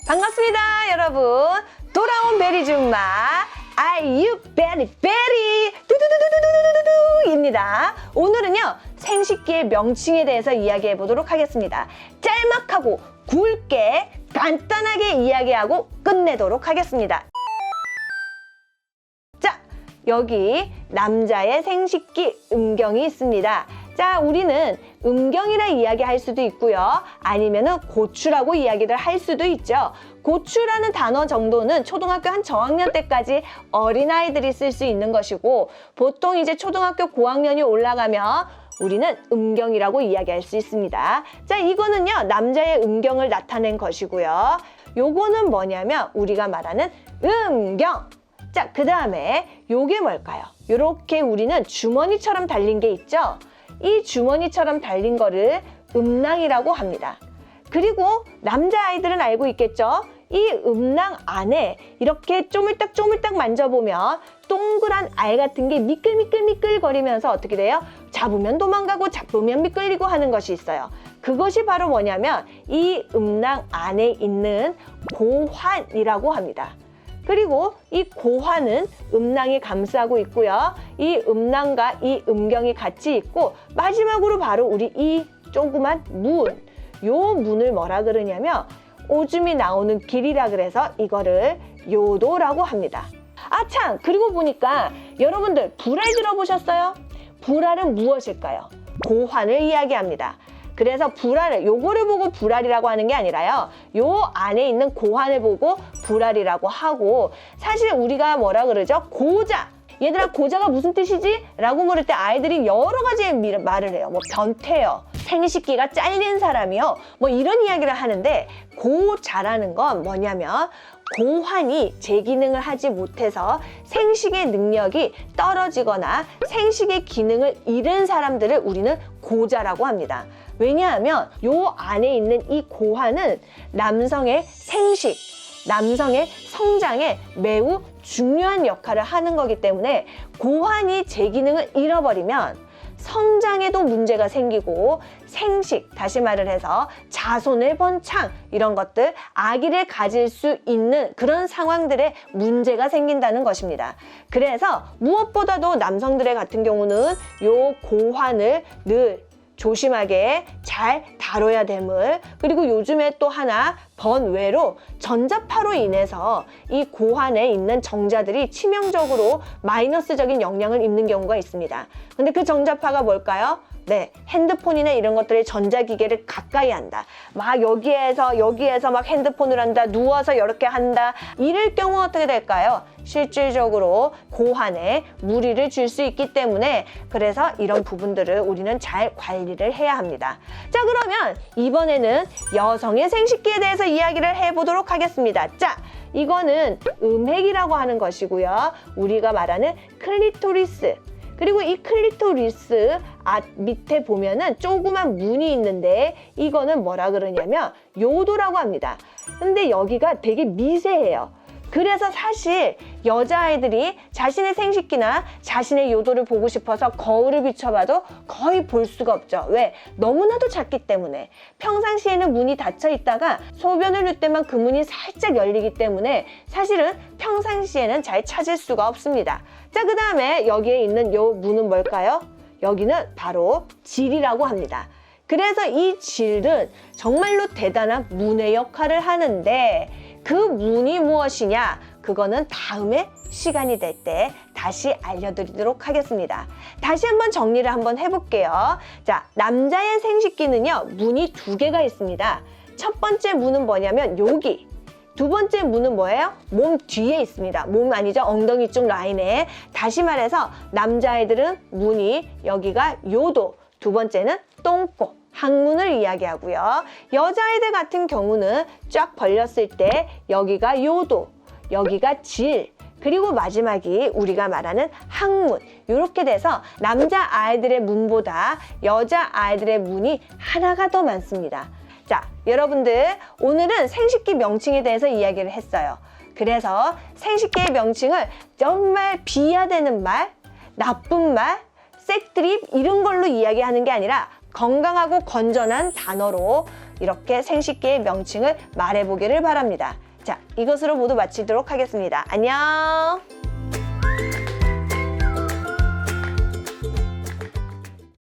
반갑습니다, 여러분. 돌아온 베리줌마 Are you very very 두두두두두두두두입니다. 오늘은요, 생식기의 명칭에 대해서 이야기해 보도록 하겠습니다. 짤막하고 굵게 간단하게 이야기하고 끝내도록 하겠습니다. 자, 여기 남자의 생식기 음경이 있습니다. 자, 우리는 음경이라 이야기할 수도 있고요. 아니면은 고추라고 이야기를 할 수도 있죠. 고추라는 단어 정도는 초등학교 한 저학년 때까지 어린아이들이 쓸 수 있는 것이고, 보통 이제 초등학교 고학년이 올라가면 우리는 음경이라고 이야기할 수 있습니다. 자, 이거는요, 남자의 음경을 나타낸 것이고요. 요거는 뭐냐면 우리가 말하는 음경. 자, 그 다음에 요게 뭘까요? 요렇게 우리는 주머니처럼 달린 게 있죠? 이 주머니처럼 달린 거를 음낭이라고 합니다. 그리고 남자아이들은 알고 있겠죠? 이 음낭 안에 이렇게 쪼물딱 만져보면 동그란 알 같은 게 미끌미끌 거리면서 어떻게 돼요? 잡으면 도망가고 잡으면 미끌리고 하는 것이 있어요. 그것이 바로 뭐냐면 이 음낭 안에 있는 고환이라고 합니다. 그리고 이 고환은 음낭이 감싸고 있고요. 이 음낭과 이 음경이 같이 있고, 마지막으로 바로 우리 이 조그만 문, 요 문을 뭐라 그러냐면 오줌이 나오는 길이라 그래서 이거를 요도라고 합니다. 아 참, 그리고 보니까 여러분들 불알 들어보셨어요? 불알은 무엇일까요? 고환을 이야기합니다. 그래서 불알을, 요거를 보고 불알이라고 하는 게 아니라요, 요 안에 있는 고환을 보고 불알이라고 하고, 사실 우리가 뭐라 그러죠? 고자. 얘들아, 고자가 무슨 뜻이지? 라고 물을 때 아이들이 여러 가지 말을 해요. 뭐 변태요, 생식기가 잘린 사람이요, 뭐 이런 이야기를 하는데, 고자라는 건 뭐냐면 고환이 제 기능을 하지 못해서 생식의 능력이 떨어지거나 생식의 기능을 잃은 사람들을 우리는 고자라고 합니다. 왜냐하면 요 안에 있는 이 고환은 남성의 생식, 남성의 성장에 매우 중요한 역할을 하는 거기 때문에, 고환이 제 기능을 잃어버리면 성장에도 문제가 생기고 생식, 다시 말을 해서 자손의 번창, 이런 것들, 아기를 가질 수 있는 그런 상황들에 문제가 생긴다는 것입니다. 그래서 무엇보다도 남성들의 같은 경우는 요 고환을 늘 조심하게 잘 다뤄야 됨을, 그리고 요즘에 또 하나 번외로 전자파로 인해서 이 고환에 있는 정자들이 치명적으로 마이너스적인 영향을 입는 경우가 있습니다. 근데 그 전자파가 뭘까요? 네, 핸드폰이나 이런 것들의 전자기계를 가까이 한다. 막 여기에서 막 핸드폰을 한다. 누워서 이렇게 한다. 이럴 경우 어떻게 될까요? 실질적으로 고환에 무리를 줄 수 있기 때문에, 그래서 이런 부분들을 우리는 잘 관리를 해야 합니다. 자, 그러면 이번에는 여성의 생식기에 대해서 이야기를 해보도록 하겠습니다. 자, 이거는 음핵이라고 하는 것이고요. 우리가 말하는 클리토리스. 그리고 이 클리토리스 밑에 보면은 조그만 문이 있는데, 이거는 뭐라 그러냐면 요도라고 합니다. 근데 여기가 되게 미세해요. 그래서 사실 여자아이들이 자신의 생식기나 자신의 요도를 보고 싶어서 거울을 비춰봐도 거의 볼 수가 없죠. 왜? 너무나도 작기 때문에. 평상시에는 문이 닫혀 있다가 소변을 넣을 때만 그 문이 살짝 열리기 때문에 사실은 평상시에는 잘 찾을 수가 없습니다. 자, 그 다음에 여기에 있는 요 문은 뭘까요? 여기는 바로 질이라고 합니다. 그래서 이 질은 정말로 대단한 문의 역할을 하는데, 그 문이 무엇이냐? 그거는 다음에 시간이 될 때 다시 알려드리도록 하겠습니다. 다시 한번 정리를 한번 해볼게요. 자, 남자의 생식기는요, 문이 두 개가 있습니다. 첫 번째 문은 뭐냐면 여기. 두 번째 문은 뭐예요? 몸 뒤에 있습니다. 몸 아니죠? 엉덩이 쪽 라인에. 다시 말해서 남자애들은 문이 여기가 요도, 두 번째는 똥꼬, 항문을 이야기하고요. 여자아이들 같은 경우는 쫙 벌렸을 때 여기가 요도, 여기가 질, 그리고 마지막이 우리가 말하는 항문. 이렇게 돼서 남자아이들의 문보다 여자아이들의 문이 하나가 더 많습니다. 자, 여러분들, 오늘은 생식기 명칭에 대해서 이야기를 했어요. 그래서 생식기의 명칭을 정말 비하되는 말, 나쁜 말, 색드립 이런 걸로 이야기하는 게 아니라 건강하고 건전한 단어로 이렇게 생식기의 명칭을 말해보기를 바랍니다. 자, 이것으로 모두 마치도록 하겠습니다. 안녕!